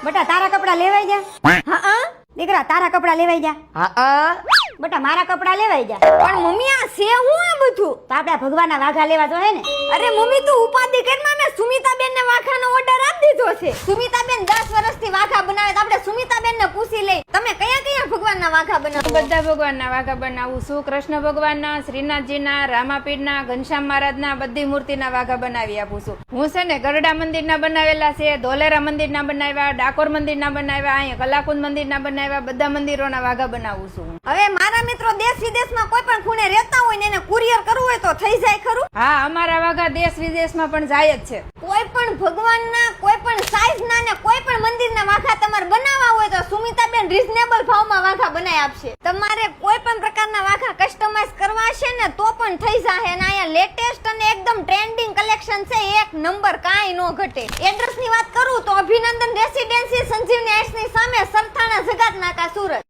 બટા તારા કપડા લેવાઈ જા. હા દીકરા તારા કપડા લેવાઈ જા. હા બટા મારા કપડા લેવાઈ જા. પણ મમ્મી આ છે હું આ બધું? તો આપણે ભગવાનના વાઘા લેવા જોઈએ ને. અરે મમ્મી તું ઉપાધિ કરમાં મેં સુમિતાબેન ને વાઘાનો ઓર્ડર આપી દીધો છે. સુમિતાબેન 10 વર્ષથી વાઘા બનાવે તો આપણે સુમિતાબેન ને પૂછી લઈ તમે કયા કયા ભગવાનના વાઘા બનાવો? બધા ભગવાનના વાઘા બનાવું છું. કૃષ્ણ ભગવાનના, શ્રીનાથજીના, રામાપીરના, ઘનશ્યામ મહારાજના બધી મૂર્તિના વાઘા બનાવી આપું છું. હું છે ને ગરડા મંદિરના બનાવેલા છે, ધોલેરા મંદિરના બનાવ્યા, ડાકોર મંદિરના બનાવ્યા, અહીંયા કલાકુંજ મંદિરના બનાવ્યા, બધા મંદિરોના વાઘા બનાવું છું. હવે મારા મિત્રો દેશ વિદેશમાં કોઈ પણ ખૂણે રહેતા હોય ને એને કુરિયર કરવું હોય તો થઈ જાય ખરું? હા, અમારા વાઘા દેશ વિદેશમાં પણ જાય જ છે. કોઈ પણ ભગવાનના કોઈ પણ સાઈઝના ને કોઈ પણ મંદિરના વાઘા તમારે બનાવવા હોય તો સુમિતાબેન રીઝનેબલ ભાવમાં વાઘા બનાવી આપશે. તમારે કોઈ પણ પ્રકારના વાઘા કસ્ટમાઇઝ કરવા છે ને તો પણ થઈ જાય. અને અહીંયા લેટેસ્ટ અને એકદમ ટ્રેન્ડિંગ કલેક્શન છે, એક નંબર, કાંઈ નો ઘટે. એડ્રેસની વાત કરું તો અભિનંદન રેસિડેન્સી સંજીવની હાઇટ્સની સામે સરથાણા જગાત નાકા સુરત.